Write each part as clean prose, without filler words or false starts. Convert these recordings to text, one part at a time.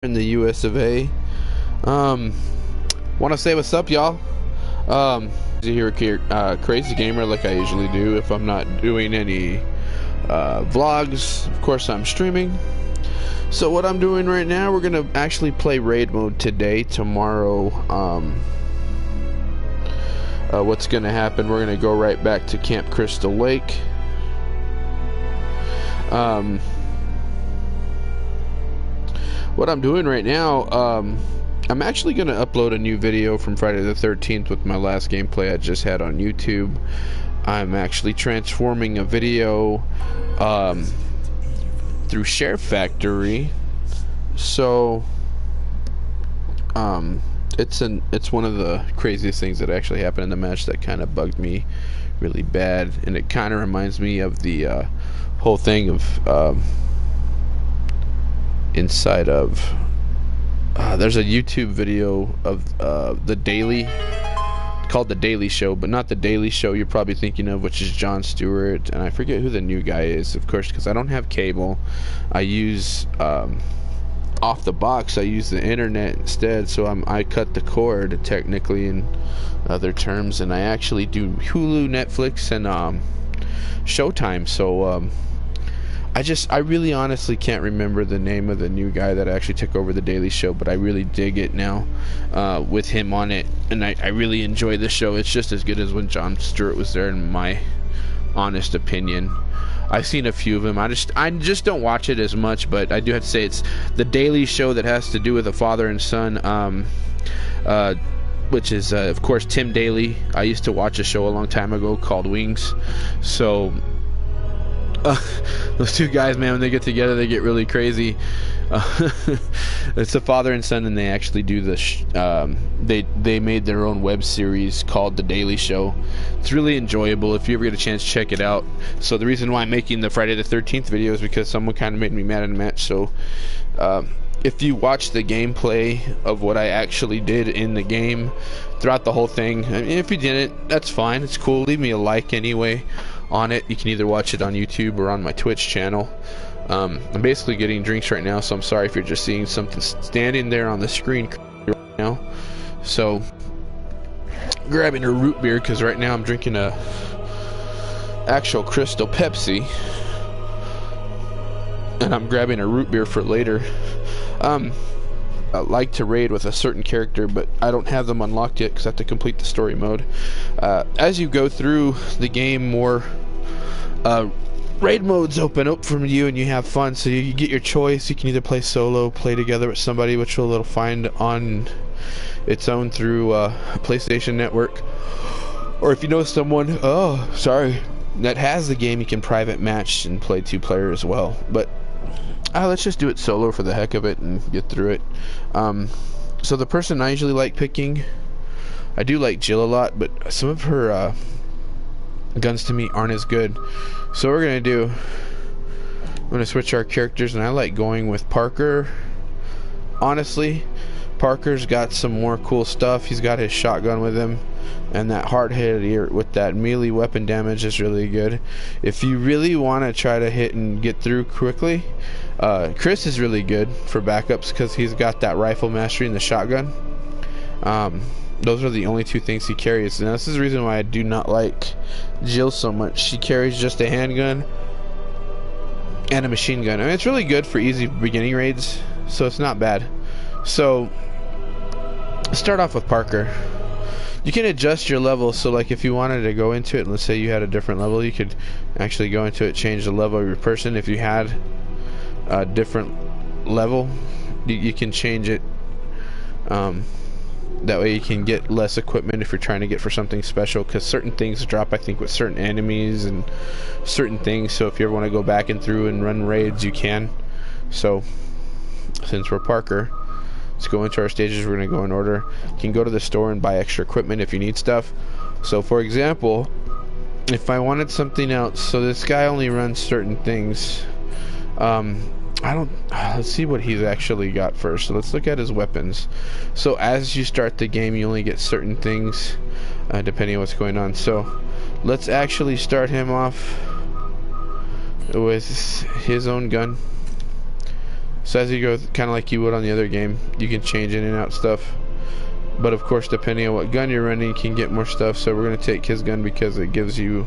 in the US of A. Want to say what's up, y'all. Here with KraZgmr, like I usually do if I'm not doing any vlogs. Of course, I'm streaming. So what I'm doing right now, we're gonna actually play raid mode today. Tomorrow, what's gonna happen? We're gonna go right back to Camp Crystal Lake. What I'm doing right now, I'm actually going to upload a new video from Friday the 13th with my last gameplay I just had on YouTube. I'm actually transforming a video through Share Factory. So it's one of the craziest things that actually happened in the match that kind of bugged me really bad, and it kind of reminds me of the whole thing of inside of there's a YouTube video of the Daily, called The Daily Show, but not The Daily Show you're probably thinking of, which is Jon Stewart, and I forget who the new guy is, of course, because I don't have cable. I use off the box, I use the internet instead, so I cut the cord technically in other terms, and I actually do Hulu, Netflix, and Showtime. So I really honestly can't remember the name of the new guy that actually took over The Daily Show, but I really dig it now with him on it, and I really enjoy the show. It's just as good as when Jon Stewart was there, in my honest opinion. I've seen a few of them. I just don't watch it as much, but I do have to say it's The Daily Show that has to do with a father and son, which is of course Tim Daly. I used to watch a show a long time ago called Wings. So those two guys, man, when they get together, they get really crazy. It's a father and son, and they actually do the they made their own web series called The Daily Show. It's really enjoyable. If you ever get a chance, check it out. So the reason why I'm making the Friday the 13th video is because someone kind of made me mad in a match. So if you watch the gameplay of what I actually did in the game throughout the whole thing, I mean, if you didn't, that's fine. It's cool. Leave me a like anyway on it. You can either watch it on YouTube or on my Twitch channel. I'm basically getting drinks right now, so I'm sorry if you're just seeing something standing there on the screen right now. So grabbing a root beer, because right now I'm drinking a actual Crystal Pepsi, and I'm grabbing a root beer for later. I like to raid with a certain character, but I don't have them unlocked yet because I have to complete the story mode. As you go through the game, more raid modes open up from you, and you have fun. So you get your choice. You can either play solo, play together with somebody, which you'll find on its own through PlayStation Network, or if you know someone that has the game, you can private match and play 2-player as well. But let's just do it solo for the heck of it and get through it. So the person I usually like picking, I do like Jill a lot, but some of her guns to me aren't as good. So what we're gonna do, I'm gonna switch our characters, and I like going with Parker. Honestly, Parker's got some more cool stuff. He's got his shotgun with him, and that hard hit with that melee weapon damage is really good. If you really want to try to hit and get through quickly, Chris is really good for backups because he's got that rifle mastery and the shotgun. Those are the only two things he carries, and this is the reason why I do not like Jill so much. She carries just a handgun and a machine gun. I mean, it's really good for easy beginning raids, so it's not bad. So start off with Parker. You can adjust your level, so like if you wanted to go into it, let's say you had a different level, you could actually go into it, change the level of your person. If you had a different level, you can change it. That way you can get less equipment if you're trying to get for something special, because certain things drop, I think, with certain enemies and certain things. So if you ever want to go back and through and run raids, you can. So since we're Parker, let's go into our stages. We're going to go in order. You can go to the store and buy extra equipment if you need stuff. So for example, if I wanted something else, so this guy only runs certain things. Let's see what he's actually got first. So let's look at his weapons. So as you start the game, you only get certain things depending on what's going on. So let's actually start him off with his own gun. So as you go, kind of like you would on the other game, you can change in and out stuff. But of course, depending on what gun you're running, you can get more stuff. So we're going to take his gun because it gives you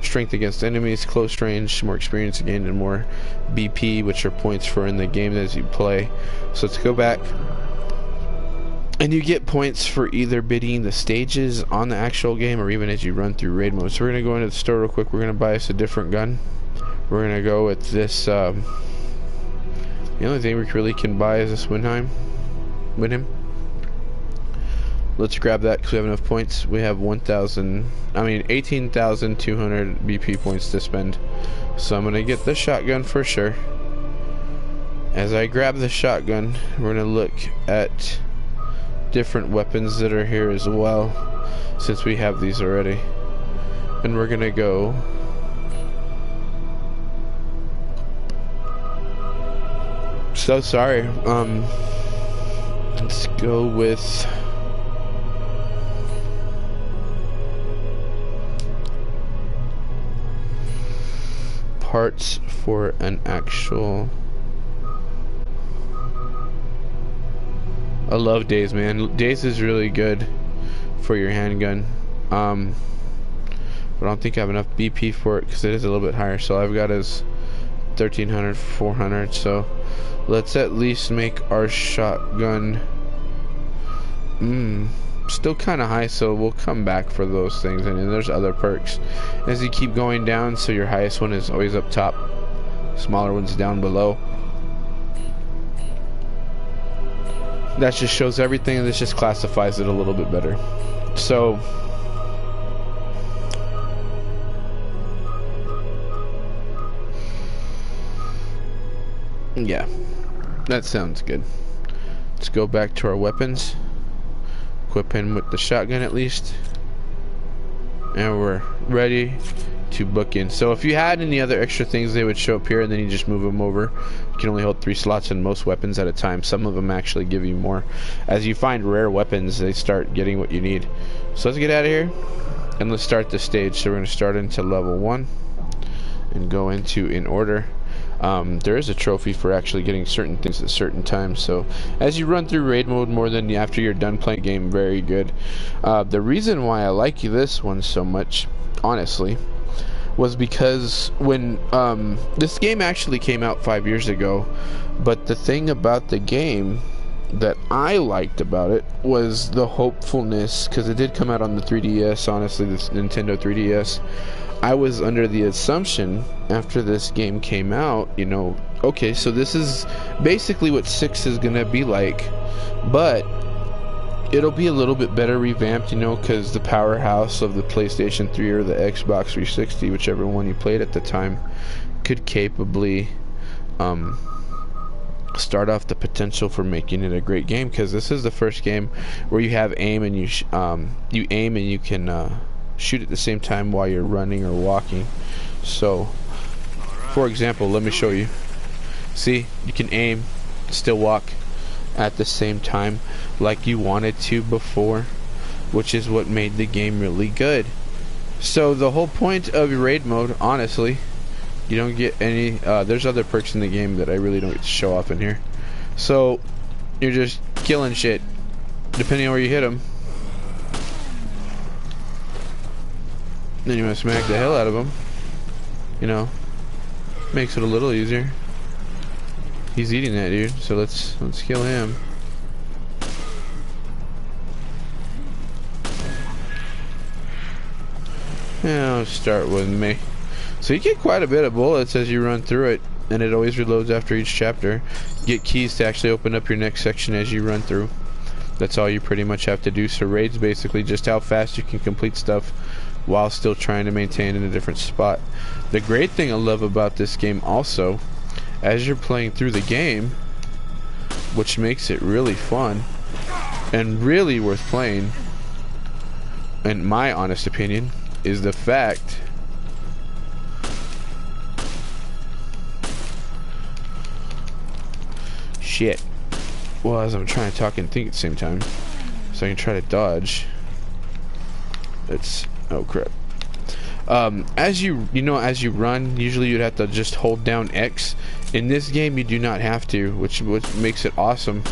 strength against enemies, close range, more experience gained, and more BP, which are points for in the game as you play. So let's go back. And you get points for either beating the stages on the actual game or even as you run through raid mode. So we're going to go into the store real quick. We're going to buy us a different gun. We're going to go with this. The only thing we really can buy is this Winham. Let's grab that because we have enough points. We have 18,200 BP points to spend. So I'm going to get the shotgun for sure. As I grab the shotgun, we're going to look at different weapons that are here as well, since we have these already. And we're going to go... So sorry. Let's go with... parts for an actual... I love Daze, man. Daze is really good for your handgun. But I don't think I have enough BP for it because it is a little bit higher. So I've got is 1,300, 400. So let's at least make our shotgun still kind of high, so we'll come back for those things. And then there's other perks as you keep going down, so your highest one is always up top, smaller ones down below. That just shows everything, and this just classifies it a little bit better. So yeah, that sounds good. Let's go back to our weapons. Equip him with the shotgun at least, and we're ready to book in. So if you had any other extra things, they would show up here, and then you just move them over. You can only hold 3 slots in most weapons at a time. Some of them actually give you more. As you find rare weapons, they start getting what you need. So let's get out of here and let's start the stage. So we're going to start into level 1 and go into in order. There is a trophy for actually getting certain things at certain times. So as you run through raid mode more than after you're done playing the game, very good. The reason why I like this one so much, honestly, was because when this game actually came out 5 years ago, but the thing about the game that I liked about it was the hopefulness, because it did come out on the 3DS, honestly, the Nintendo 3DS. I was under the assumption after this game came out, you know, okay, so this is basically what 6 is gonna be like, but it'll be a little bit better revamped, you know, because the powerhouse of the PlayStation 3 or the Xbox 360, whichever one you played at the time, could capably start off the potential for making it a great game. Because this is the first game where you have aim and you aim and you can shoot at the same time while you're running or walking. So for example, let me show you. See, you can aim, still walk at the same time like you wanted to before, which is what made the game really good. So the whole point of raid mode, honestly, you don't get any there's other perks in the game that I really don't get to show off in here. So you're just killing shit depending on where you hit them. Then you want to smack the hell out of them, you know, makes it a little easier. He's eating that dude, so let's kill him. Now start with me. So you get quite a bit of bullets as you run through it, and it always reloads after each chapter. You get keys to actually open up your next section as you run through. That's all you pretty much have to do. So raid's basically just how fast you can complete stuff while still trying to maintain in a different spot. The great thing I love about this game also, as you're playing through the game, which makes it really fun and really worth playing, in my honest opinion, is the fact shit. Well, as I'm trying to talk and think at the same time, so I can try to dodge. It's oh crap. As you run, usually you'd have to just hold down X. In this game, you do not have to, which makes it awesome.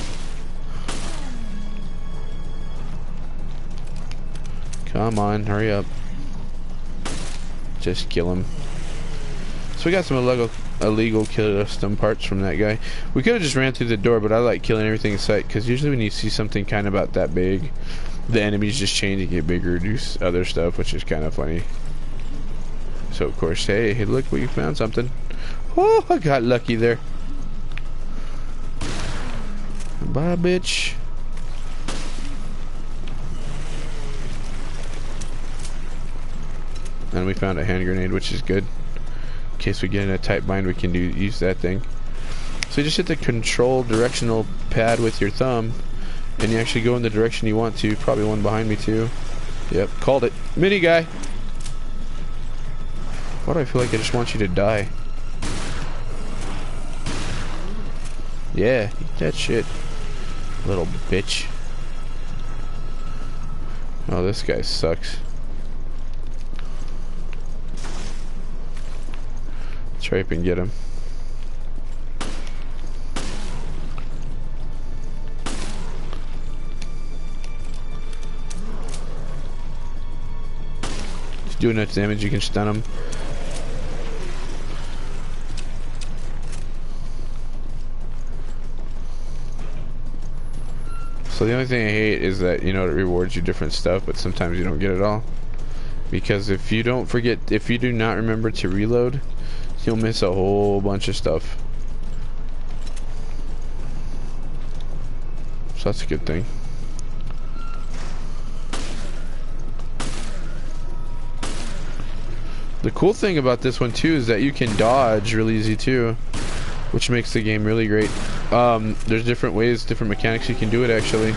Come on, hurry up. Just kill him. So we got some illegal custom parts from that guy. We could have just ran through the door, but I like killing everything in sight, because usually when you see something kind of about that big, the enemies just change and get bigger, do other stuff, which is kind of funny. So of course, hey, look, we found something. Oh, I got lucky there. Bye, bitch. And we found a hand grenade, which is good. In case we get in a tight bind, we can use that thing. So you just hit the control directional pad with your thumb, and you actually go in the direction you want to. Probably one behind me too. Yep, called it. Mini guy. Why do I feel like I just want you to die? Yeah, eat that shit, little bitch. Oh, this guy sucks. Let's hurry up and get him. If you do enough damage, you can stun him. So the only thing I hate is that, you know, it rewards you different stuff, but sometimes you don't get it all. Because if you do not remember to reload, you'll miss a whole bunch of stuff. So that's a good thing. The cool thing about this one too is that you can dodge really easy too, which makes the game really great. There's different ways, different mechanics you can do it actually.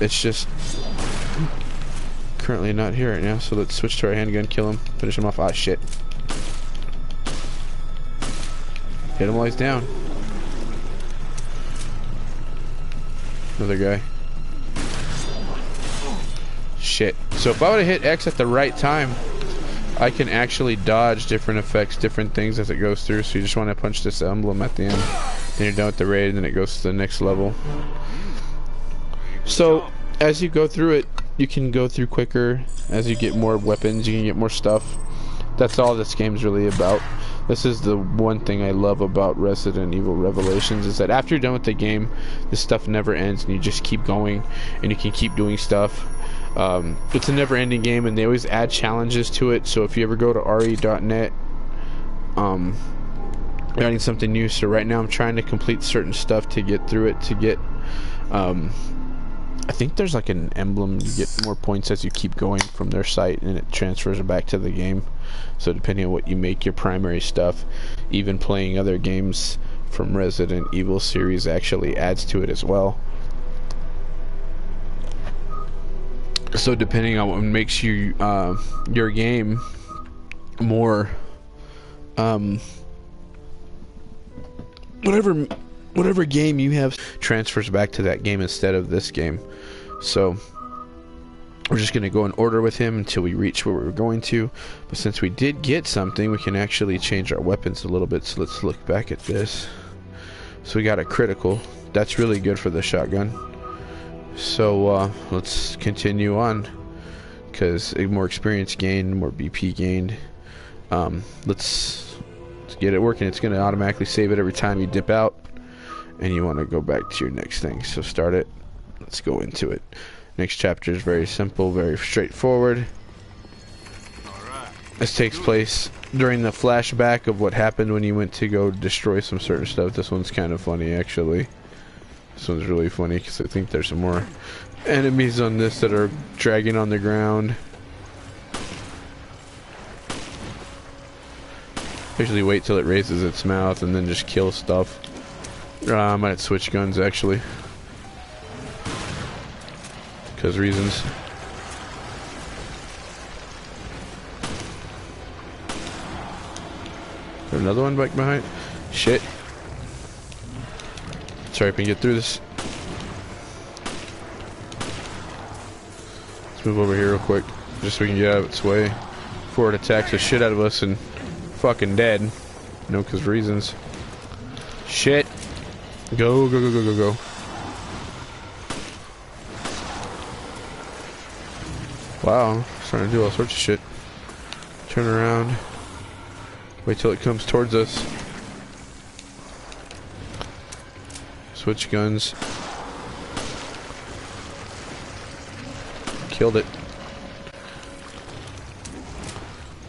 It's just currently not here right now, so let's switch to our handgun, kill him, finish him off. Ah, shit. Hit him while he's down. Another guy. Shit. So if I would have hit X at the right time, I can actually dodge different effects, different things as it goes through. So you just want to punch this emblem at the end. Then you're done with the raid, and then it goes to the next level. So as you go through it, you can go through quicker. As you get more weapons, you can get more stuff. That's all this game's really about. This is the one thing I love about Resident Evil Revelations, is that after you're done with the game, this stuff never ends, and you just keep going, and you can keep doing stuff. It's a never-ending game, and they always add challenges to it. So if you ever go to re.net, you're adding something new. So right now I'm trying to complete certain stuff to get through it, to get I think there's like an emblem. You get more points as you keep going from their site, and it transfers it back to the game. So depending on what you make your primary stuff, even playing other games from Resident Evil series actually adds to it as well. So depending on what makes you your game more whatever game you have transfers back to that game instead of this game. So we're just gonna go in order with him until we reach where we're going to. But since we did get something, we can actually change our weapons a little bit. So let's look back at this. So we got a critical. That's really good for the shotgun. So let's continue on, because more experience gained, more BP gained. Let's get it working. It's gonna automatically save it every time you dip out, and you want to go back to your next thing. So start it. Let's go into it. Next chapter is very simple, very straightforward. This takes place during the flashback of what happened when you went to go destroy some certain stuff. This one's kind of funny, actually. This one's really funny because I think there's some more enemies on this that are dragging on the ground. Usually wait till it raises its mouth and then just kill stuff. I might switch guns actually, because reasons. There's another one back behind. Shit. Sorry, if we can get through this. Let's move over here real quick, just so we can get out of its way. before it attacks the shit out of us and fucking dead. You know, because reasons. Shit. Go, go, go, go, go, go. Wow, starting to do all sorts of shit. Turn around. Wait till it comes towards us. Switch guns. Killed it.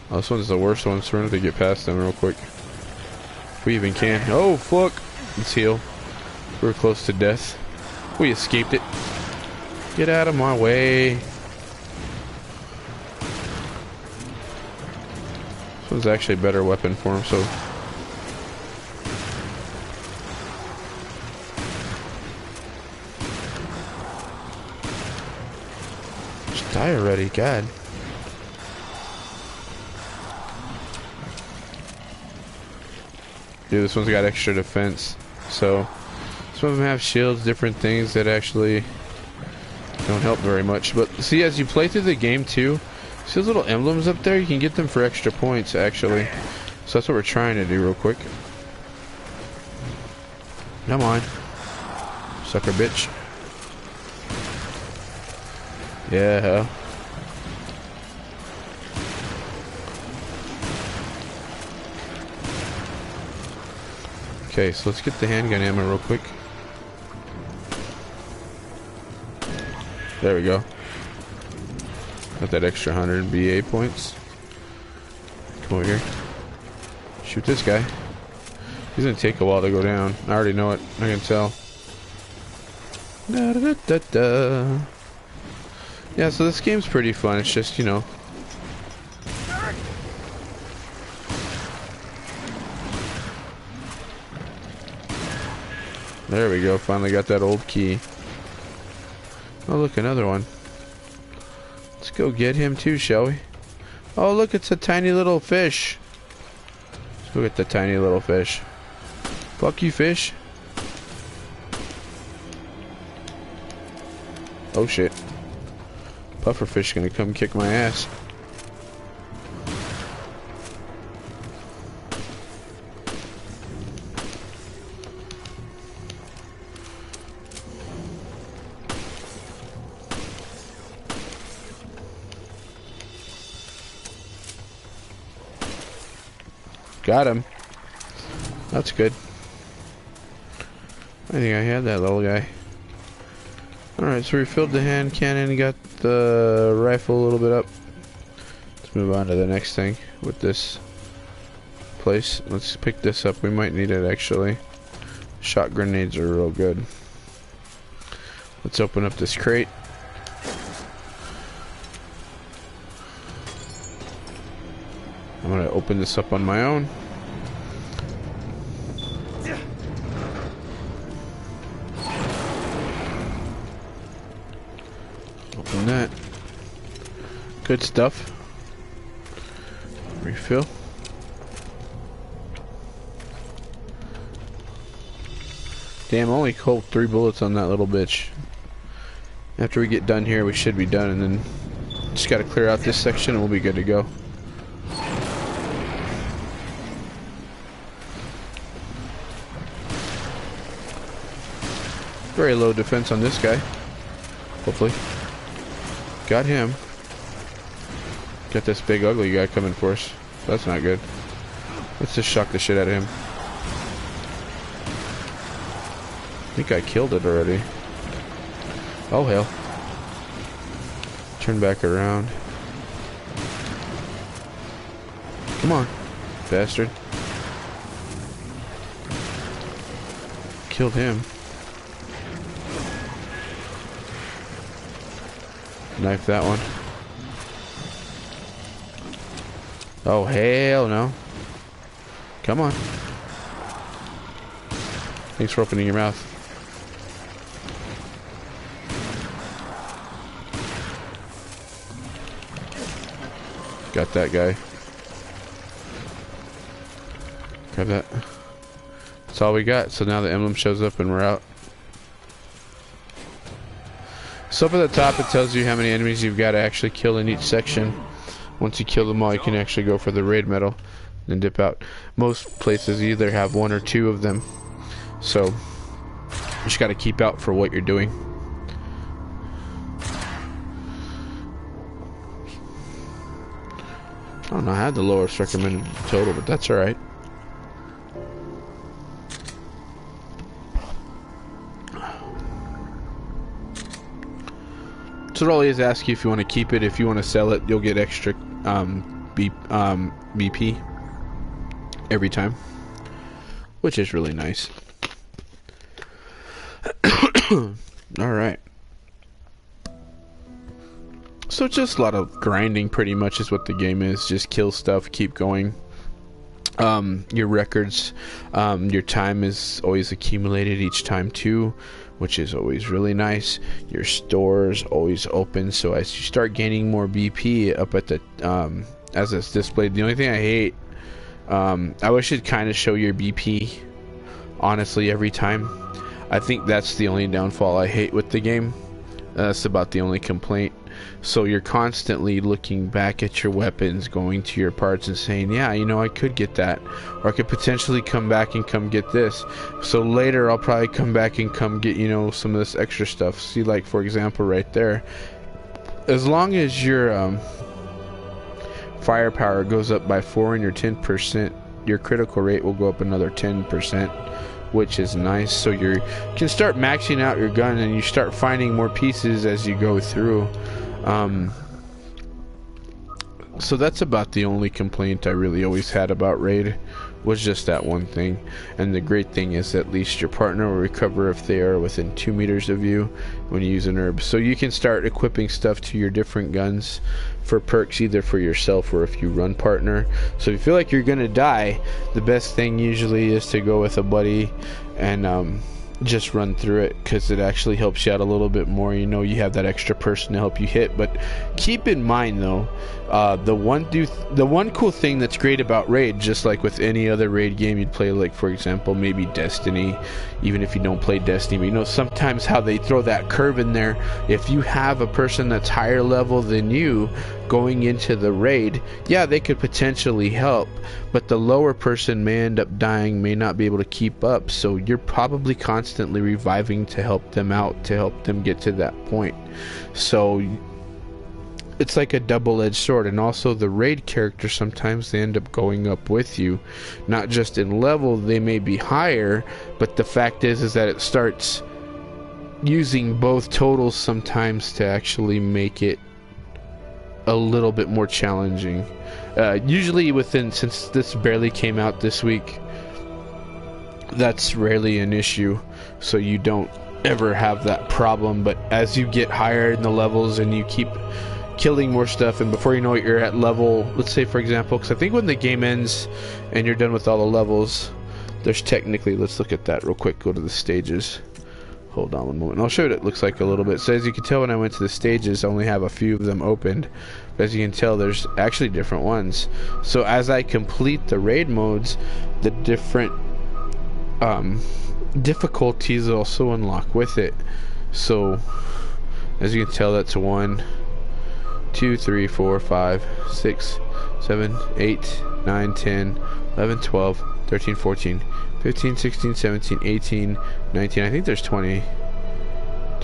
Oh, this one's the worst one, so we're gonna have to get past them real quick. If we even can. Oh, fuck! Let's heal. We were close to death. We escaped it. Get out of my way. This one's actually a better weapon for him, so... Just die already, God. Dude, this one's got extra defense. So, some of them have shields, different things that actually don't help very much. But see, as you play through the game too, see those little emblems up there? You can get them for extra points, actually. So that's what we're trying to do real quick. Come on. Sucker bitch. Yeah. Okay, so let's get the handgun ammo real quick. There we go. Got that extra 100 BA points. Come over here. Shoot this guy. He's gonna take a while to go down. I already know it. I can tell. Da, da, da, da. Yeah, so this game's pretty fun. It's just, you know. There we go. Finally got that old key. Oh, look, another one. Let's go get him too, shall we? Oh, look, it's a tiny little fish. Let's go get the tiny little fish. Fuck you, fish. Oh, shit. Pufferfish gonna come kick my ass. Got him. That's good. I think I had that little guy. Alright, so we filled the hand cannon, got the rifle a little bit up. Let's move on to the next thing with this place. Let's pick this up. We might need it, actually. Shot grenades are real good. Let's open up this crate. I'm gonna open this up on my own. Open that. Good stuff. Refill. Damn, only hold 3 bullets on that little bitch. After we get done here, we should be done, and then just gotta clear out this section and we'll be good to go. Very low defense on this guy. Hopefully. Got him. Got this big ugly guy coming for us. That's not good. Let's just shock the shit out of him. I think I killed it already. Oh hell. Turn back around. Come on, bastard. Killed him. Knife that one. Oh hell no. Come on. Thanks for opening your mouth. Got that guy. Grab that. That's all we got. So now the emblem shows up and we're out. So up at the top it tells you how many enemies you've got to actually kill in each section. Once you kill them all, you can actually go for the raid medal and dip out. Most places either have 1 or 2 of them, so you just got to keep out for what you're doing. I don't know, I had the lowest recommended total, but that's alright. So it always asks you if you want to keep it. If you want to sell it, you'll get extra BP every time, which is really nice. Alright. So just a lot of grinding pretty much is what the game is. Just kill stuff, keep going. Your records, your time is always accumulated each time too, which is always really nice. Your store's always open, so as you start gaining more BP up at the as it's displayed. The only thing I hate, I wish it'd kind of show your BP honestly every time. I think that's the only downfall I hate with the game. That's about the only complaint. So you're constantly looking back at your weapons, going to your parts and saying, yeah, you know, I could get that, or I could potentially come back and come get this. So later I'll probably come back and come get, you know, some of this extra stuff. See, like for example right there, as long as your firepower goes up by 4 and your 10%, your critical rate will go up another 10%, which is nice. So you can start maxing out your gun and you start finding more pieces as you go through. So that's about the only complaint I really always had about raid, was just that one thing. And the great thing is at least your partner will recover if they are within 2 meters of you when you use an herb. So you can start equipping stuff to your different guns for perks, either for yourself or if you run partner. So if you feel like you're gonna die, the best thing usually is to go with a buddy and just run through it, because it actually helps you out a little bit more. You know, you have that extra person to help you hit. But keep in mind though, the one cool thing that's great about raid, just like with any other raid game you'd play, like for example maybe Destiny, even if you don't play Destiny, but you know sometimes how they throw that curve in there. If you have a person that's higher level than you going into the raid, yeah, they could potentially help, but the lower person may end up dying, may not be able to keep up, so you're probably constantly reviving to help them out, to help them get to that point. So it's like a double-edged sword. And also the raid characters, sometimes they end up going up with you, not just in level, they may be higher, but the fact is that it starts using both totals sometimes to actually make it a little bit more challenging. Usually within, since this barely came out this week, that's rarely an issue, so you don't ever have that problem. But as you get higher in the levels and you keep killing more stuff, and before you know it, you're at level, let's say for example, because I think when the game ends and you're done with all the levels, there's technically, let's look at that real quick, go to the stages. Hold on one moment, and I'll show you what it looks like a little bit. So as you can tell, when I went to the stages, I only have a few of them opened, but as you can tell, there's actually different ones. So as I complete the raid modes, the different difficulties also unlock with it. So as you can tell, that's 1, 2, 3, 4, 5, 6, 7, 8, 9, 10, 11, 12, 13, 14, 15, 16, 17, 18, 19, I think there's 20,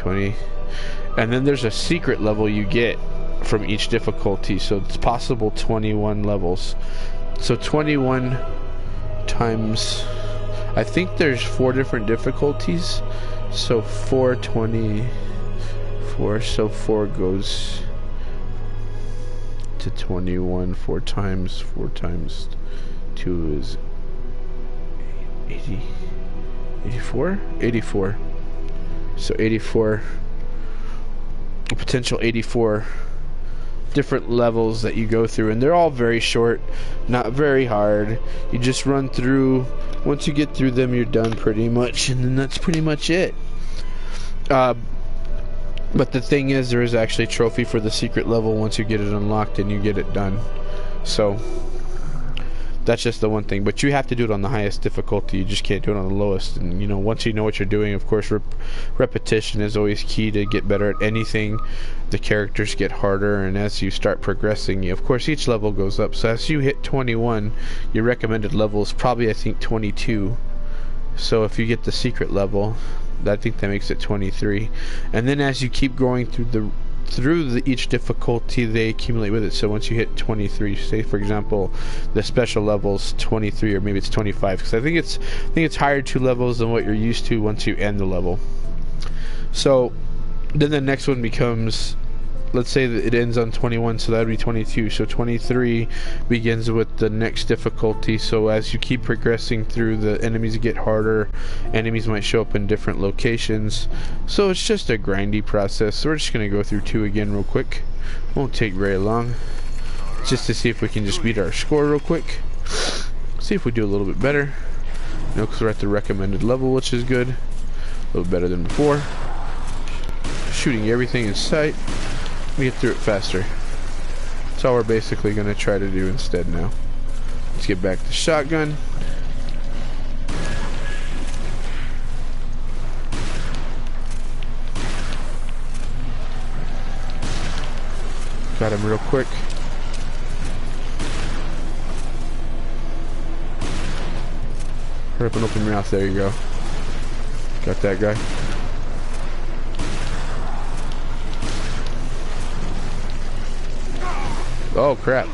and then there's a secret level you get from each difficulty, so it's possible 21 levels. So 21 times, I think there's 4 different difficulties, so 424, so 4 goes to 21, 4 times 2 is 84? 84. So 84, potential 84 different levels that you go through, and they're all very short, not very hard. You just run through. Once you get through them, you're done pretty much, and then that's pretty much it. But the thing is, there is actually a trophy for the secret level once you get it unlocked and you get it done. So That's just the one thing, but you have to do it on the highest difficulty. You just can't do it on the lowest. And you know, once you know what you're doing, of course, repetition is always key to get better at anything. The characters get harder, and as you start progressing, of course, each level goes up. So as you hit 21, your recommended level is probably, I think, 22. So if you get the secret level, I think that makes it 23. And then as you keep going through each difficulty, they accumulate with it. So once you hit 23, say for example the special level's 23, or maybe it's 25, because I think it's higher 2 levels than what you're used to once you end the level. So then the next one becomes, let's say that it ends on 21, so that would be 22. So 23 begins with the next difficulty. So as you keep progressing through, the enemies get harder. Enemies might show up in different locations. So it's just a grindy process. So we're just going to go through 2 again real quick. Won't take very long. Just to see if we can just beat our score real quick. See if we do a little bit better. You know, because we're at the recommended level, which is good. A little better than before. Shooting everything in sight. We get through it faster. That's all we're basically going to try to do instead now. Let's get back to shotgun. Got him real quick. Hurry up and open your mouth. There you go. Got that guy. Oh crap.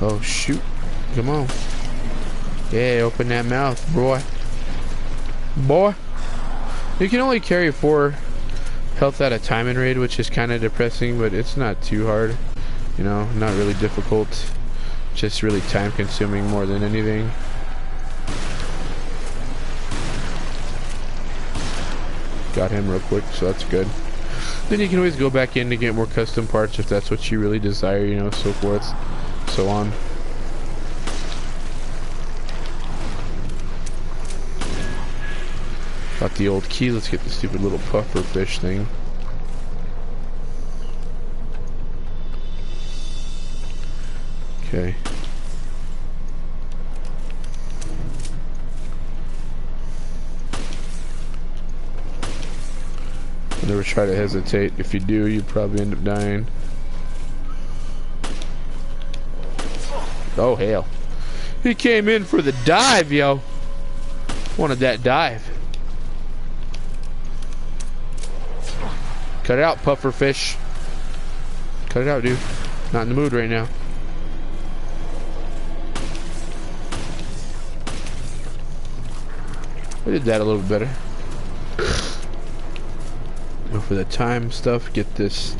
Oh shoot. Come on. Yeah, open that mouth, boy. Boy. You can only carry 4 health at a time in raid, which is kind of depressing, but it's not too hard. You know, not really difficult, just really time consuming more than anything. Got him real quick, so that's good. Then you can always go back in to get more custom parts if that's what you really desire, you know, so forth, so on. Got the old key, let's get the stupid little puffer fish thing. Okay. Never try to hesitate. If you do, you probably end up dying. Oh hell. He came in for the dive, yo. Wanted that dive. Cut it out, puffer fish. Cut it out, dude. Not in the mood right now. I did that a little bit better. Go for the time stuff, get this.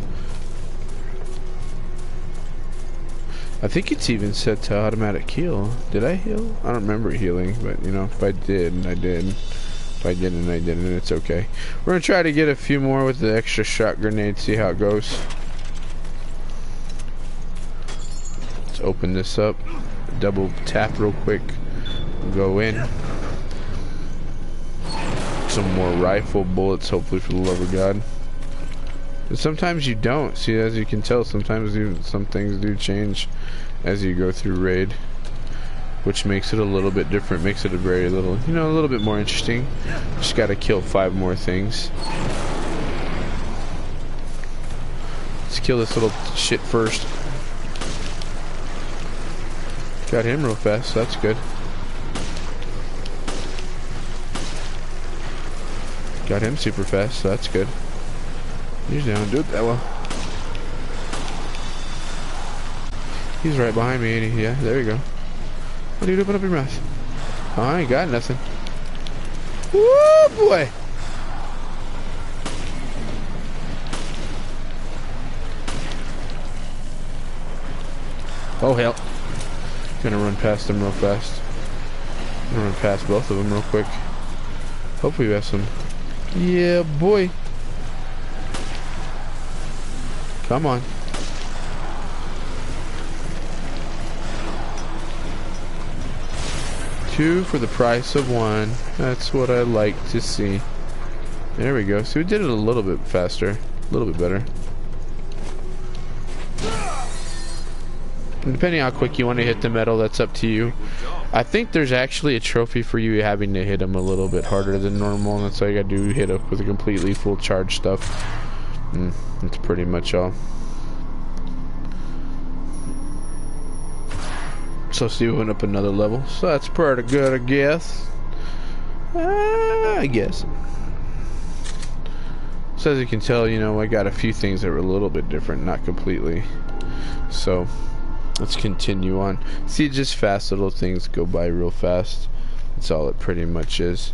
I think it's even set to automatic heal. Did I heal? I don't remember healing, but you know, if I did, I did. If I didn't, I didn't, it's okay. We're gonna try to get a few more with the extra shot grenade, see how it goes. Let's open this up. Double tap real quick. Go in. Some more rifle bullets, hopefully, for the love of God. But sometimes you don't. See, as you can tell, sometimes some things do change as you go through raid, which makes it a little bit different, makes it a very little, you know, a little bit more interesting. Just gotta kill 5 more things. Let's kill this little shit first. Got him real fast, so that's good. Got him super fast, so that's good. Usually I don't do it that well. He's right behind me, ain't he? Yeah, there you go. What are you open up your mouth? Oh, I ain't got nothing. Woo, boy! Oh, hell. Gonna run past them real fast. Gonna run past both of them real quick. Hopefully we have some. Yeah, boy. Come on. 2 for the price of 1. That's what I like to see. There we go. So we did it a little bit faster. A little bit better. And depending how quick you want to hit the metal, that's up to you. I think there's actually a trophy for you having to hit them a little bit harder than normal, and that's all you gotta do, hit up with a completely full charge stuff. That's pretty much all. So see, we went up another level, so that's pretty good, I guess. I guess. So as you can tell, you know, I got a few things that were a little bit different, not completely. So let's continue on. See, just fast little things go by real fast. That's all it pretty much is.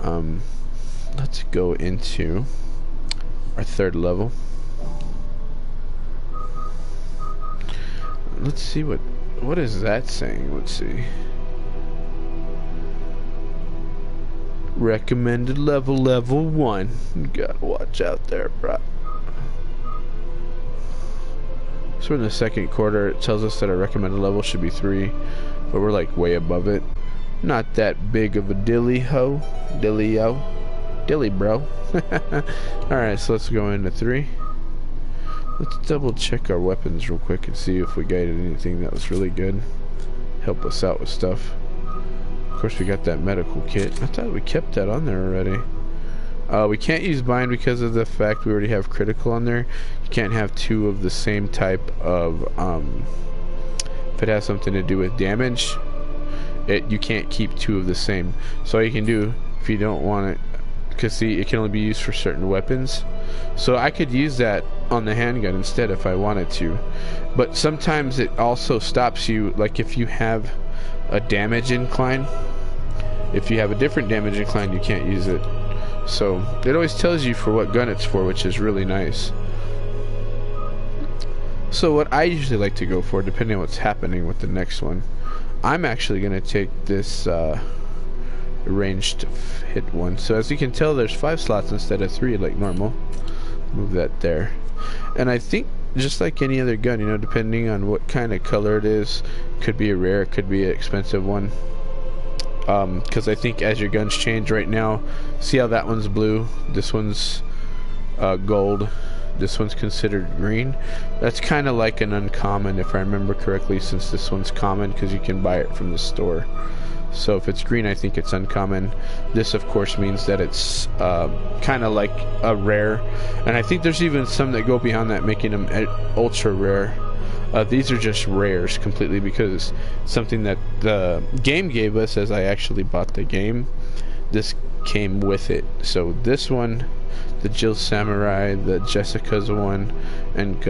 Let's go into our 3rd level. Let's see what is that saying. Let's see. Recommended level 1. You gotta watch out there, bro. So we're in the 2nd quarter. It tells us that our recommended level should be 3, but we're like way above it. Not that big of a dilly bro. Alright, so let's go into 3. Let's double check our weapons real quick and see if we got anything that was really good. Help us out with stuff. Of course, we got that medical kit. I thought we kept that on there already. We can't use bind because of the fact we already have critical on there. You can't have 2 of the same type of, if it has something to do with damage, you can't keep 2 of the same. So all you can do, if you don't want it, because see, it can only be used for certain weapons. So I could use that on the handgun instead if I wanted to. But sometimes it also stops you, like if you have a damage incline. If you have a different damage incline, you can't use it. So it always tells you for what gun it's for, which is really nice. So what I usually like to go for, depending on what's happening with the next one, I'm actually going to take this ranged hit one. So as you can tell, there's 5 slots instead of 3 like normal. Move that there. And I think just like any other gun, you know, depending on what kind of color it is, could be a rare, it could be an expensive one. Because I think as your guns change right now, see how that one's blue, this one's gold, this one's considered green. That's kind of like an uncommon, if I remember correctly, since this one's common because you can buy it from the store. So if it's green, I think it's uncommon. This of course means that it's kind of like a rare, and I think there's even some that go beyond that, making them ultra rare. These are just rares completely because something that the game gave us as I actually bought the game, this came with it. So this one, the Jill Samurai, the Jessica's one, and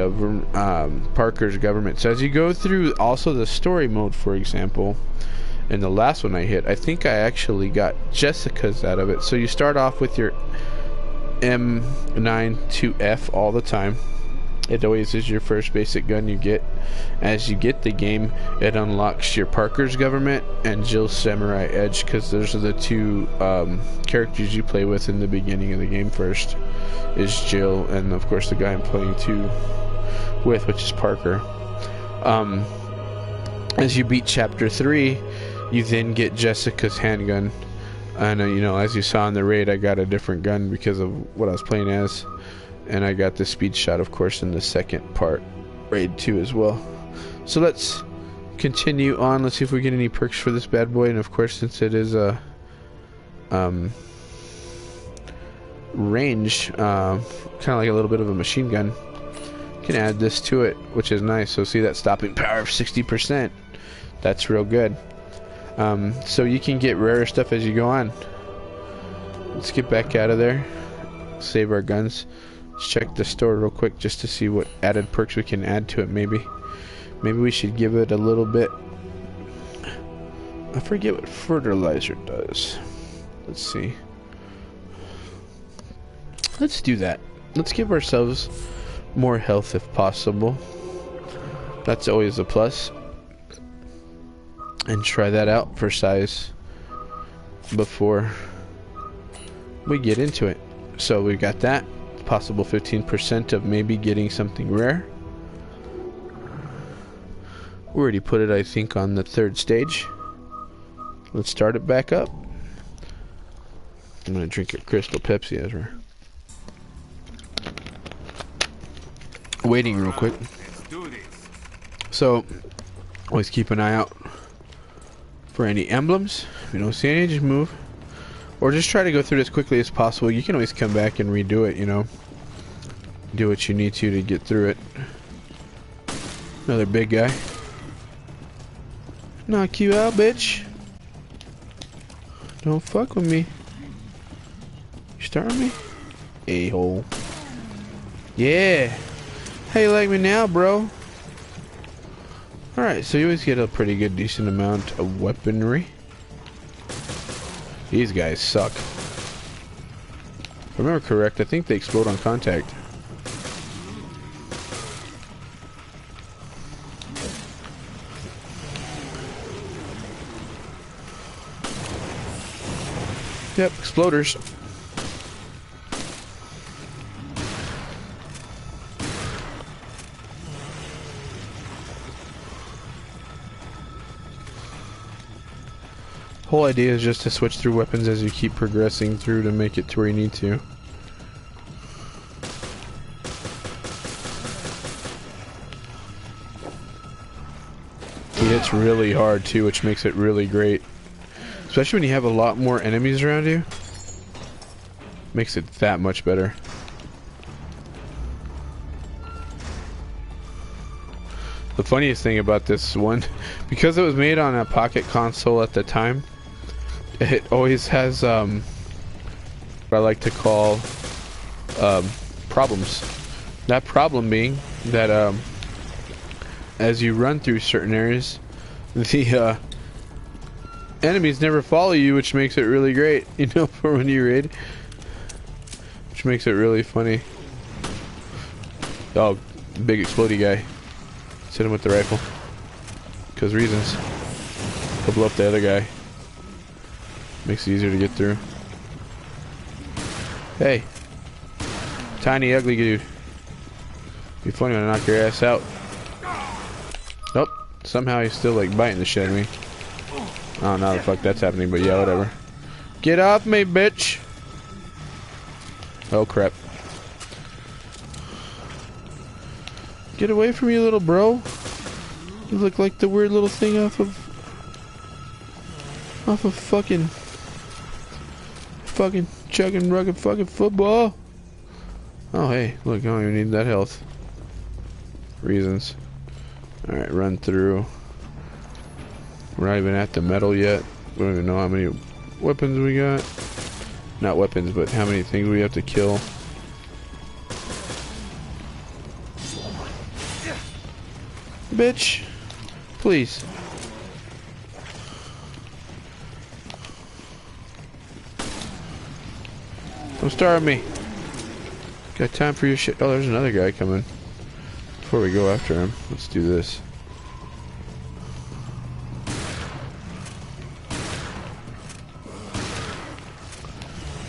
Parker's Government. So as you go through also the story mode, for example, and the last one I hit, I think I actually got Jessica's out of it. So you start off with your M92F all the time. It always is your first basic gun you get. As you get the game, it unlocks your Parker's Government and Jill's Samurai Edge, because those are the 2 characters you play with in the beginning of the game. First is Jill, and of course the guy I'm playing with, which is Parker. As you beat Chapter 3, you then get Jessica's handgun. And you know, as you saw in the raid, I got a different gun because of what I was playing as. And I got the speed shot, of course, in the second part, raid 2 as well. So let's continue on. Let's see if we get any perks for this bad boy. And of course, since it is a range, kind of like a little bit of a machine gun, you can add this to it, which is nice. So see that stopping power of 60%. That's real good. So you can get rarer stuff as you go on. Let's get back out of there. Save our guns. Let's check the store real quick just to see what added perks we can add to it. Maybe we should give it a little bit. I forget what fertilizer does. Let's see. Let's do that. Let's give ourselves more health if possible. That's always a plus. And try that out for size before we get into it. So we got that. Possible 15% of maybe getting something rare. We already put it, I think, on the 3rd stage. let's start it back up. I'm gonna drink a Crystal Pepsi as we're waiting real quick. So, always keep an eye out for any emblems. If you don't see any, just move. Or just try to go through it as quickly as possible. You can always come back and redo it, you know. Do what you need to get through it. Another big guy. Knock you out, bitch. Don't fuck with me. You starting me? A-hole. Yeah. How you like me now, bro? Alright, so you always get a pretty good, decent amount of weaponry. These guys suck. If I remember correct, I think they explode on contact. Yep, exploders. Whole idea is just to switch through weapons as you keep progressing through to make it to where you need to. He hits really hard too, which makes it really great. Especially when you have a lot more enemies around you. Makes it that much better. The funniest thing about this one, because it was made on a pocket console at the time, it always has what I like to call problems. That problem being that as you run through certain areas, the enemies never follow you, which makes it really great, you know, for when you raid. Which makes it really funny. Oh, big explodey guy. Hit him with the rifle. Because reasons. He'll blow up the other guy. Makes it easier to get through. Hey. Tiny ugly dude. Be funny when I knock your ass out. Nope. Somehow he's still like biting the shit out of me. I don't know how the fuck that's happening, but yeah, whatever. Get off me, bitch! Oh crap. Get away from me, little bro. You look like the weird little thing off of fucking chugging rugged fucking football. Oh hey, look, I don't even need that health. Reasons. Alright, run through. We're not even at the metal yet. We don't even know how many weapons we got. Not weapons, but how many things we have to kill. Bitch. Please. Don't starve me. Got time for your shit. Oh, there's another guy coming. Before we go after him, let's do this.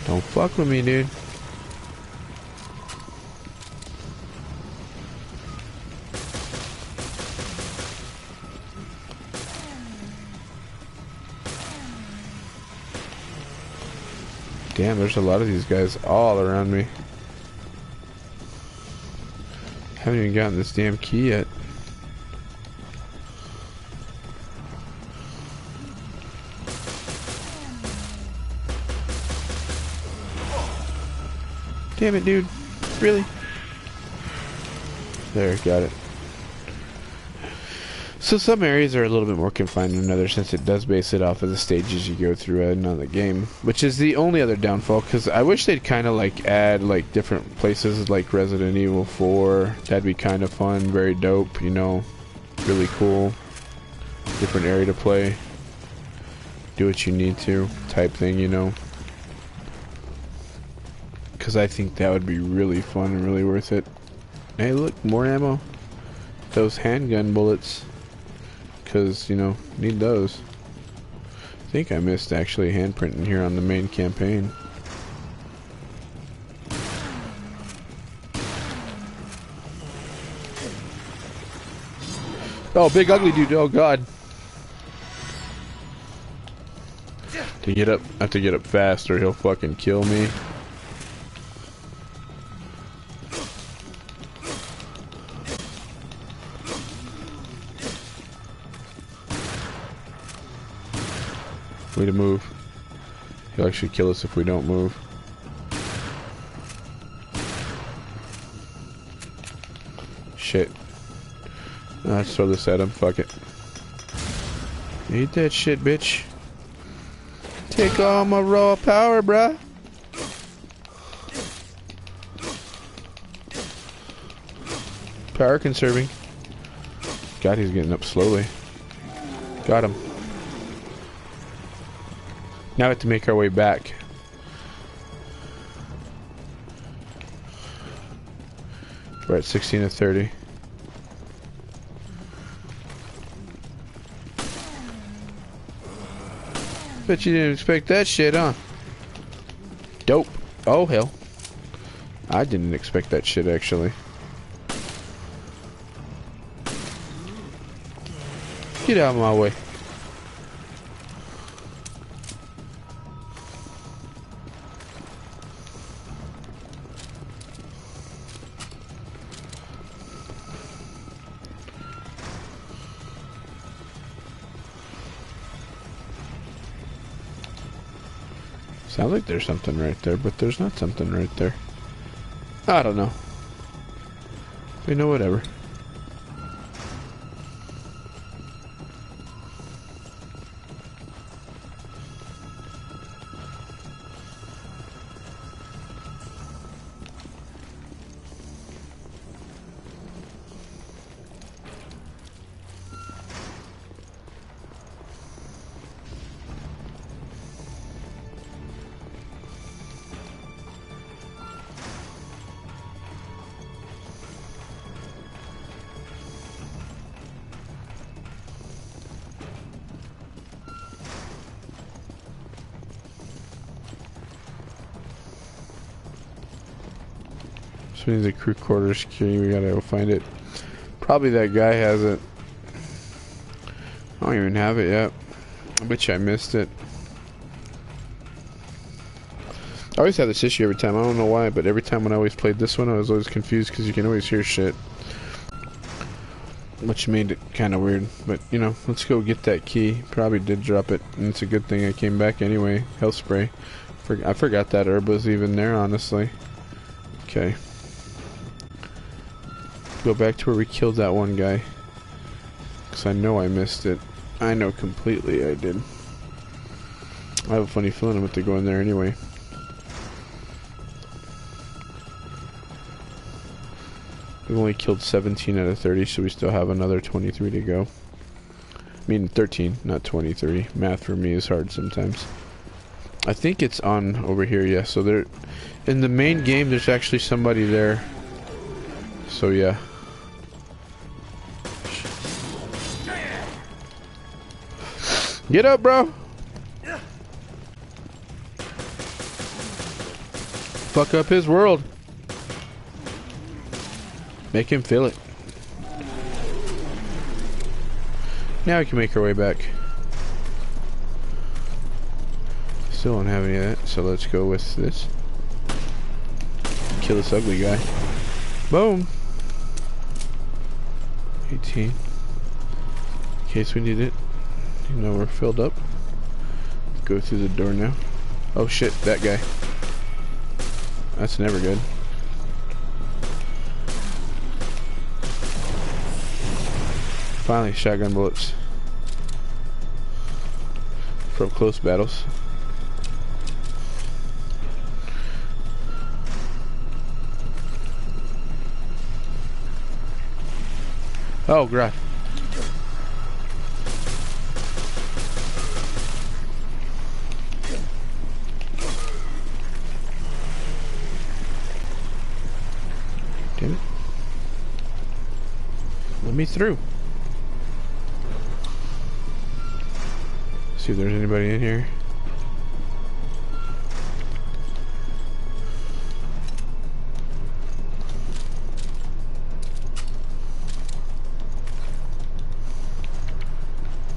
Don't fuck with me, dude. Damn, there's a lot of these guys all around me. Haven't even gotten this damn key yet. Damn it, dude. Really? There, got it. So some areas are a little bit more confined than others, since it does base it off of the stages you go through in the game, which is the only other downfall, because I wish they'd kind of like add like different places like Resident Evil 4. That'd be kind of fun, very dope, you know, really cool. Different area to play. Do what you need to type thing, you know. Because I think that would be really fun and really worth it. Hey, look, more ammo. Those handgun bullets. Because, you know, need those. I think I missed actually handprinting here on the main campaign. Oh, big ugly dude. Oh, God. To get up, I have to get up fast or he'll fucking kill me. Way to move. He'll actually kill us if we don't move. Shit. Let's throw this at him. Fuck it. Eat that shit, bitch. Take all my raw power, bruh. Power conserving. God, he's getting up slowly. Got him. Now we have to make our way back. We're at 16 to 30. Bet you didn't expect that shit, huh? Dope. Oh, hell. I didn't expect that shit, actually. Get out of my way. Sounds like there's something right there, but there's not something right there. I don't know. You know, whatever. We need the crew quarters key. We gotta go find it. Probably that guy has it. I don't even have it yet. I bet you I missed it. I always have this issue every time. I don't know why, but every time when I always played this one, I was always confused because you can always hear shit. Which made it kind of weird. But, you know, let's go get that key. Probably did drop it. And it's a good thing I came back anyway. Health spray. I forgot that herb was even there, honestly. Okay. Go back to where we killed that one guy. Because I know I missed it. I know completely I did. I have a funny feeling I'm going to go in there anyway. We've only killed 17 out of 30, so we still have another 23 to go. I mean 13, not 23. Math for me is hard sometimes. I think it's on over here, yeah. So there, in the main game, there's actually somebody there. So yeah. Get up, bro. Fuck up his world. Make him feel it. Now we can make our way back. Still don't have any of that, so let's go with this. Kill this ugly guy. Boom. 18. In case we need it. You know we're filled up. Go through the door now. Oh shit, that guy. That's never good. Finally, shotgun bullets. For close battles. Oh, God. Damn it. Let me through. See if there's anybody in here.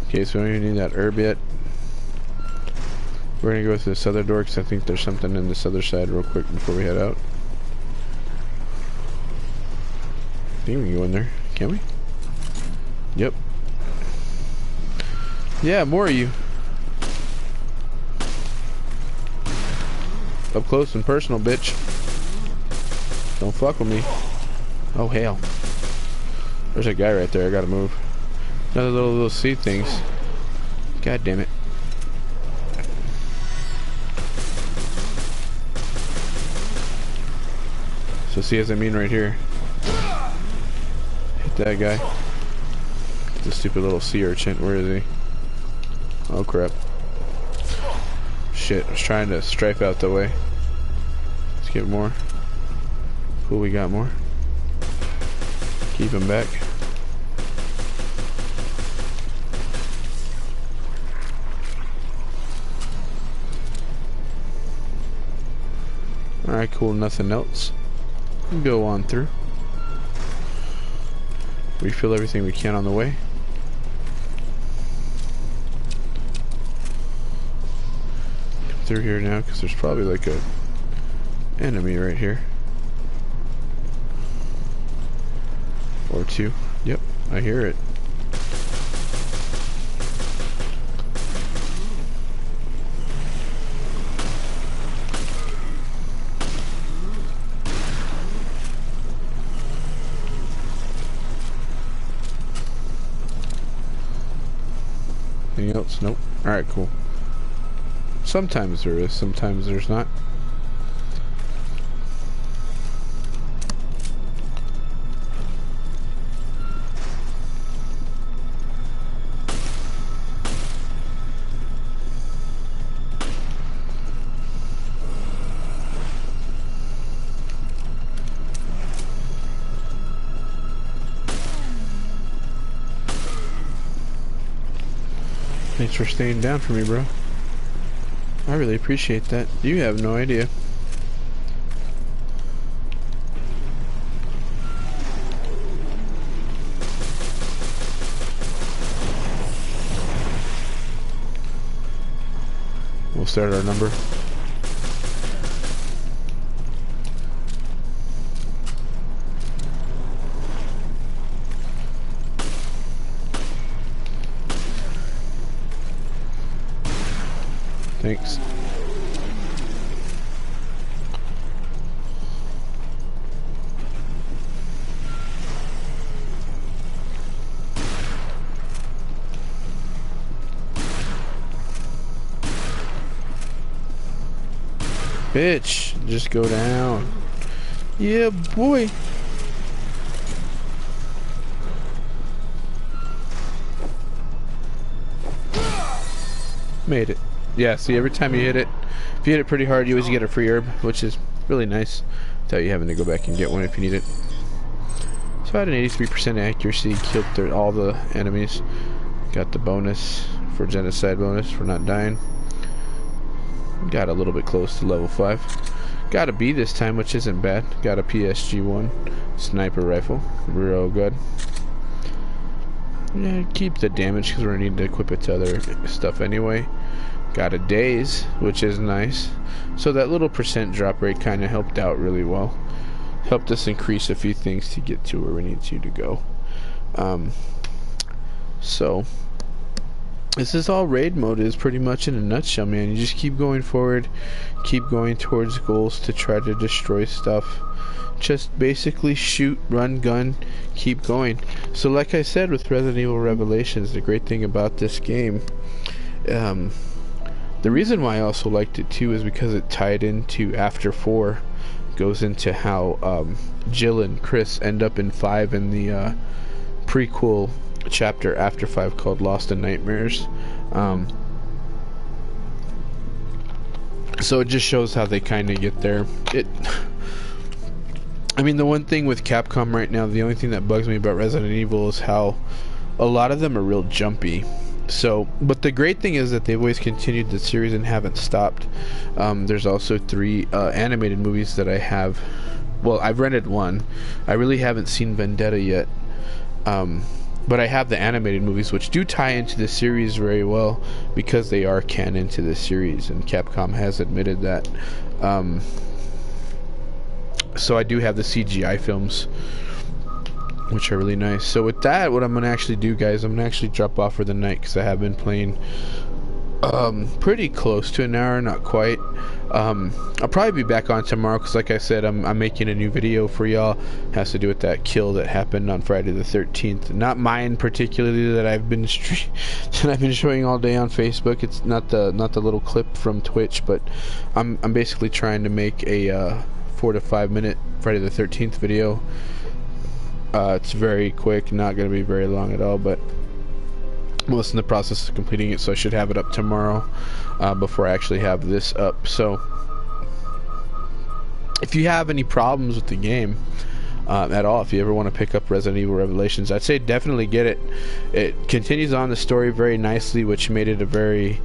Okay, so we don't even need that herb yet. We're gonna go to this other door because I think there's something in this other side real quick before we head out. I think we can go in there. Can we? Yep. Yeah, more of you. Up close and personal, bitch. Don't fuck with me. Oh, hell. There's a guy right there. I gotta move. Another little seed things. God damn it. So see, as I mean right here. Hit that guy. The stupid little sea urchin. Where is he? Oh crap. Shit, I was trying to strafe out the way. Let's get more. Cool, we got more. Keep him back. Alright, cool, nothing else. Go on through. Refill everything we can on the way. Come through here now, because there's probably like a enemy right here. Or two. Yep, I hear it. Anything else? Nope. Alright, cool. Sometimes there is, sometimes there's not. Thanks for staying down for me, bro. I really appreciate that. You have no idea. We'll start our number. Thanks. Bitch, just go down. Yeah, boy. Made it. Yeah, see, every time you hit it, if you hit it pretty hard, you always get a free herb, which is really nice without you having to go back and get one if you need it. So I had an 83% accuracy, killed all the enemies. Got the bonus for genocide bonus for not dying. Got a little bit close to level 5. Got a B this time, which isn't bad. Got a PSG-1 sniper rifle. Real good. Yeah, keep the damage because we're going to need to equip it to other stuff anyway. Got a daze, which is nice. So that little percent drop rate kind of helped out really well. Helped us increase a few things to get to where we need to go. So this is all raid mode is pretty much in a nutshell, man. You just keep going forward, keep going towards goals to try to destroy stuff. Just basically shoot, run, gun, keep going. So like I said with Resident Evil Revelations, the great thing about this game, the reason why I also liked it too is because it tied into After 4. Goes into how Jill and Chris end up in 5 in the prequel chapter after 5 called Lost in Nightmares. So it just shows how they kind of get there. I mean, the one thing with Capcom right now, the only thing that bugs me about Resident Evil is how a lot of them are real jumpy. So, but the great thing is that they've always continued the series and haven't stopped. There's also 3 animated movies that I have. Well, I've rented one. I really haven't seen Vendetta yet. But I have the animated movies, which do tie into the series very well because they are canon to the series, and Capcom has admitted that. So I do have the CGI films, which are really nice. So with that, what I'm going to actually do, guys, I'm going to actually drop off for the night because I have been playing pretty close to an hour, not quite. I'll probably be back on tomorrow because, like I said, I'm making a new video for y'all. Has to do with that kill that happened on Friday the 13th. Not mine particularly, that I've been showing all day on Facebook. It's not the little clip from Twitch, but I'm basically trying to make a 4 to 5 minute Friday the 13th video. It's very quick, not going to be very long at all, but I'm in the process of completing it, so I should have it up tomorrow before I actually have this up. So if you have any problems with the game at all, if you ever want to pick up Resident Evil Revelations, I'd say definitely get it. It continues on the story very nicely, which made it a very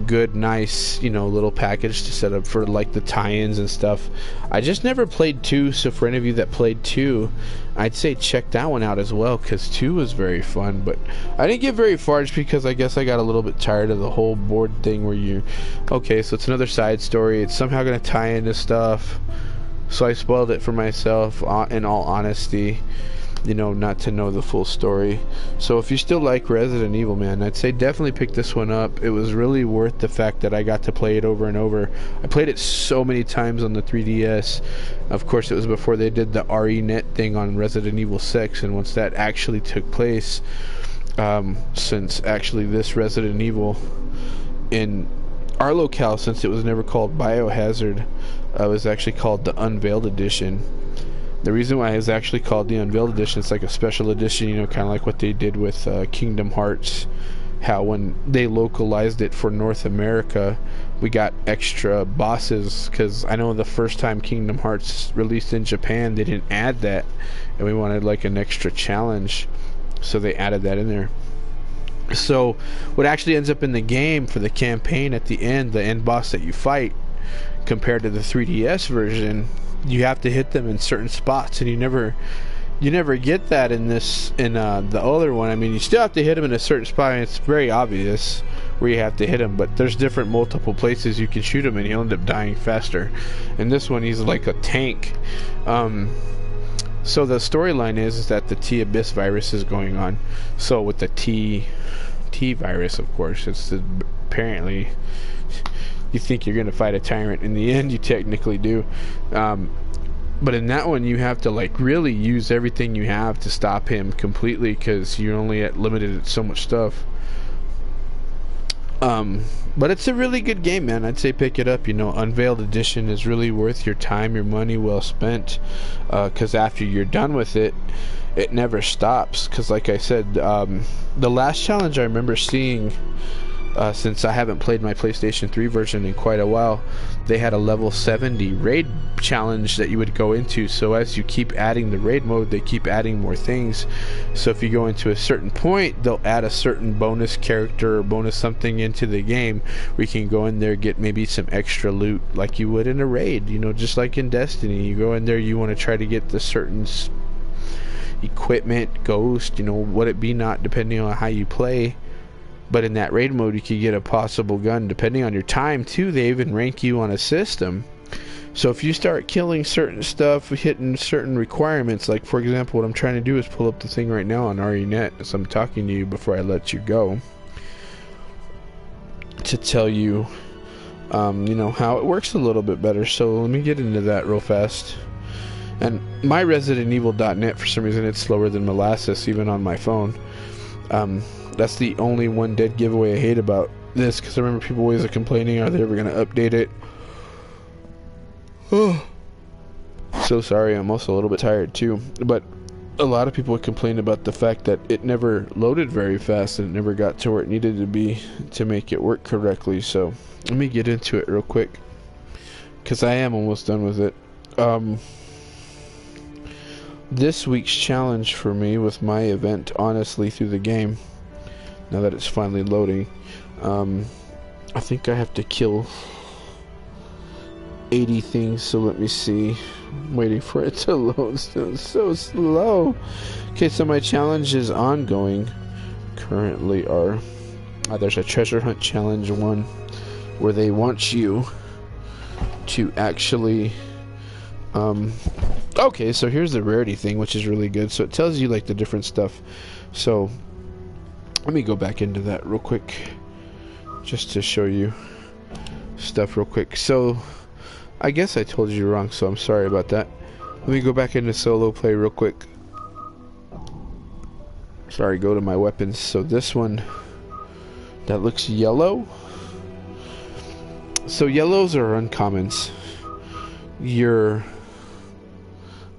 good, nice, you know, little package to set up for like the tie-ins and stuff. I just never played 2, so for any of you that played 2, I'd say check that one out as well, because 2 was very fun. But I didn't get very far just because I guess I got a little bit tired of the whole board thing where you, okay, so it's another side story, it's somehow going to tie into stuff, so I spoiled it for myself, in all honesty, you know, not to know the full story. So if you still like Resident Evil, man, I'd say definitely pick this one up. It was really worth the fact that I got to play it over and over. I played it so many times on the 3DS. Of course, it was before they did the RE thing on Resident Evil 6, and once that actually took place, since actually this Resident Evil in our locale, since it was never called Biohazard, it was actually called the Unveiled Edition. The reason why it's actually called the Unveiled Edition, it's like a special edition, you know, kind of like what they did with Kingdom Hearts. How when they localized it for North America, we got extra bosses, because I know the first time Kingdom Hearts released in Japan, they didn't add that, and we wanted like an extra challenge, so they added that in there. So what actually ends up in the game for the campaign at the end boss that you fight, compared to the 3DS version, you have to hit them in certain spots, and you never get that in the other one. I mean, you still have to hit them in a certain spot, and it's very obvious where you have to hit them, but there's different multiple places you can shoot him, and he'll end up dying faster. In this one, he's like a tank. So the storyline is that the T Abyss virus is going on. So with the T virus, of course, it's apparently, you think you're gonna fight a tyrant. In the end, you technically do. But in that one, you have to like really use everything you have to stop him completely, because you're only limited at so much stuff. But it's a really good game, man. I'd say pick it up. You know, Unveiled Edition is really worth your time, your money well spent, because after you're done with it, it never stops. Because like I said, the last challenge I remember seeing, since I haven't played my PlayStation 3 version in quite a while, they had a level 70 raid challenge that you would go into. So as you keep adding the raid mode, they keep adding more things. So if you go into a certain point, they'll add a certain bonus character or bonus something into the game where you can go in there, get maybe some extra loot like you would in a raid, you know, just like in Destiny. You go in there, you want to try to get the certain equipment, ghost, you know, what it be, not depending on how you play. But in that raid mode, you could get a possible gun depending on your time too. They even rank you on a system. So if you start killing certain stuff, hitting certain requirements, like for example, what I'm trying to do is pull up the thing right now on RENet as I'm talking to you before I let you go, to tell you, you know, how it works a little bit better. So let me get into that real fast. And my ResidentEvil.net, for some reason, it's slower than molasses even on my phone. That's the only one dead giveaway I hate about this, because I remember people always complaining, are they ever going to update it? Oh, so sorry, I'm also a little bit tired too. But a lot of people would complain about the fact that it never loaded very fast and it never got to where it needed to be to make it work correctly. So let me get into it real quick, because I am almost done with it. This week's challenge for me with my event, honestly, through the game, now that it's finally loading, I think I have to kill 80 things. So let me see, I'm waiting for it to load. It's so slow. Okay, so my challenge is ongoing. Currently are there's a treasure hunt challenge one where they want you to actually okay, so here's the rarity thing, which is really good. So it tells you like the different stuff. So let me go back into that real quick just to show you stuff real quick. So I guess I told you wrong, so I'm sorry about that. Let me go back into solo play real quick. Sorry, go to my weapons. So this one that looks yellow. So yellows are uncommons. Your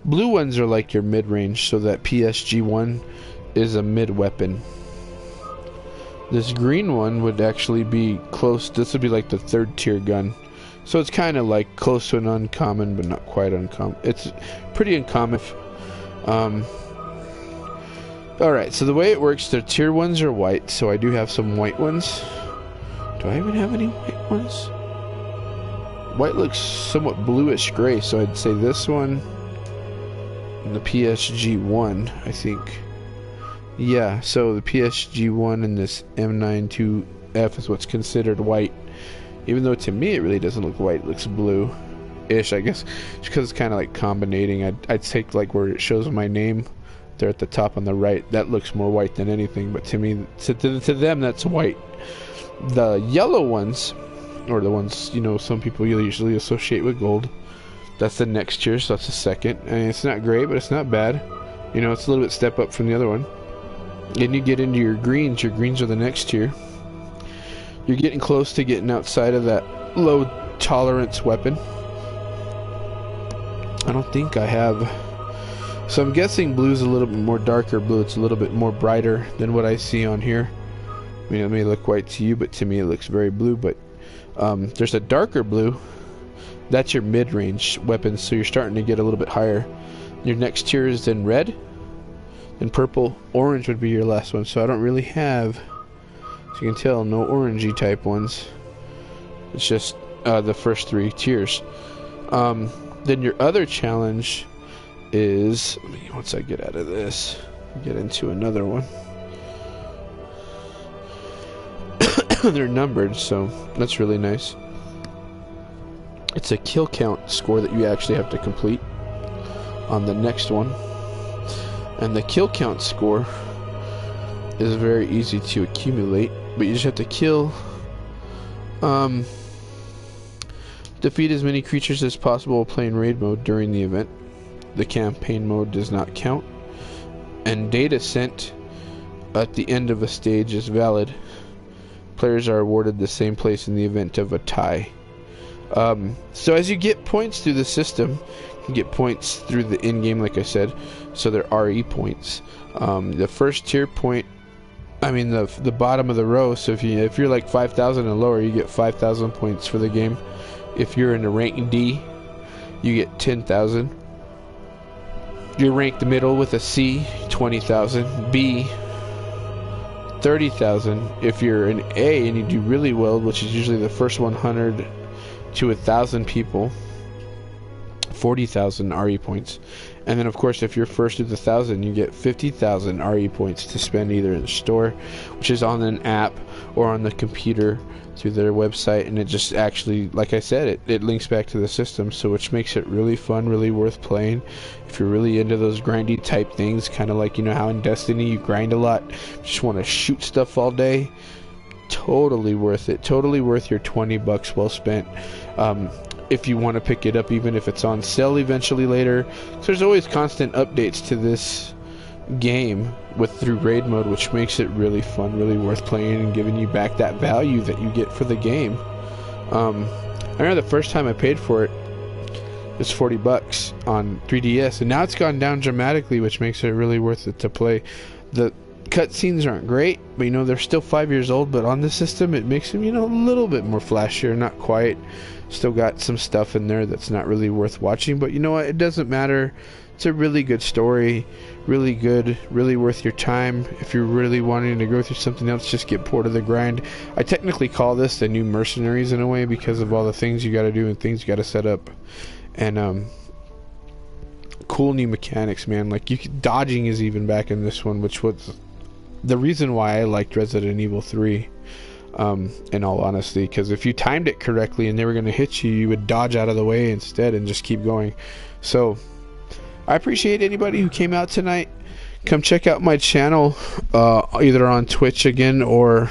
blue ones are like your mid-range, so that PSG1 is a mid-weapon. This green one would actually be close. This would be like the third tier gun. So it's kind of like close to an uncommon, but not quite uncommon. It's pretty uncommon. Alright, so the way it works, the tier ones are white, so I do have some white ones. Do I even have any white ones? White looks somewhat bluish gray, so I'd say this one and the PSG1, I think. Yeah, so the PSG1 and this M92F is what's considered white. Even though to me it really doesn't look white, it looks blue-ish, I guess. Just because it's kind of like combinating. I'd take like where it shows my name there at the top on the right. That looks more white than anything, but to me, to them, that's white. The yellow ones, or the ones, you know, some people usually associate with gold, that's the next tier, so that's the second. I mean, it's not great, but it's not bad. You know, it's a little bit step up from the other one. Then you get into your greens are the next tier. You're getting close to getting outside of that low tolerance weapon. I don't think I have. So I'm guessing blue's a little bit more darker blue. It's a little bit more brighter than what I see on here. I mean, it may look white to you, but to me it looks very blue. But there's a darker blue. That's your mid-range weapon, so you're starting to get a little bit higher. Your next tier is then red, then purple. Orange would be your last one. So I don't really have, as you can tell, no orangey type ones. It's just the first three tiers. Then your other challenge is, once I get out of this, get into another one. They're numbered, so that's really nice. It's a kill count score that you actually have to complete on the next one. And the kill count score is very easy to accumulate, but you just have to kill, defeat as many creatures as possible playing raid mode during the event. The campaign mode does not count, and data sent at the end of a stage is valid. Players are awarded the same place in the event of a tie. So as you get points through the system, you get points through the in-game, like I said. So they're RE points. The first tier point, I mean the bottom of the row. So if you're like 5,000 and lower, you get 5,000 points for the game. If you're in the rank D, you get 10,000. You're ranked middle with a C, 20,000. B, 30,000. If you're an A and you do really well, which is usually the first 100 to 1,000 people, 40,000 RE points. And then of course if you're first to the 1,000, you get 50,000 RE points to spend either in the store, which is on an app, or on the computer through their website. And it just actually, like I said, it links back to the system, so which makes it really fun, really worth playing if you're really into those grindy type things, kind of like, you know how in Destiny you grind a lot, just want to shoot stuff all day. Totally worth it. Totally worth your 20 bucks well spent. If you want to pick it up, even if it's on sale eventually later. So there's always constant updates to this game through raid mode, which makes it really fun, really worth playing, and giving you back that value that you get for the game. I remember the first time I paid for it was 40 bucks on 3DS, and now it's gone down dramatically, which makes it really worth it to play. The cutscenes aren't great, but you know, they're still 5 years old, but on the system it makes them, you know, a little bit more flashier. Not quite, still got some stuff in there that's not really worth watching, but you know what, it doesn't matter. It's a really good story, really good, really worth your time. If you're really wanting to go through something else, just get bored of the grind. I technically call this the new Mercenaries in a way, because of all the things you got to do and things you got to set up. And cool new mechanics, man. Like dodging is even back in this one, which was the reason why I liked Resident Evil 3. In all honesty, because if you timed it correctly and they were going to hit you, you would dodge out of the way instead and just keep going. So I appreciate anybody who came out tonight. Come check out my channel, either on Twitch again or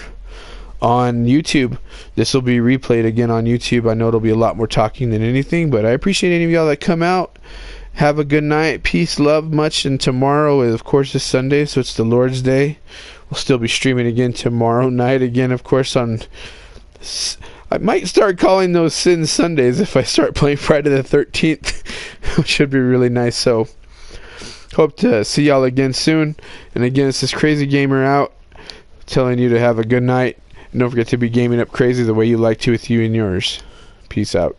on YouTube. This will be replayed again on YouTube. I know it'll be a lot more talking than anything, but I appreciate any of y'all that come out. Have a good night. Peace, love, much. And tomorrow, of course, is Sunday, so it's the Lord's Day. We'll still be streaming again tomorrow night again, of course, on... I might start calling those Sin Sundays if I start playing Friday the 13th, which should be really nice. So, hope to see y'all again soon. And again, it's this KraZgmr out, telling you to have a good night. And don't forget to be gaming up crazy the way you like to with you and yours. Peace out.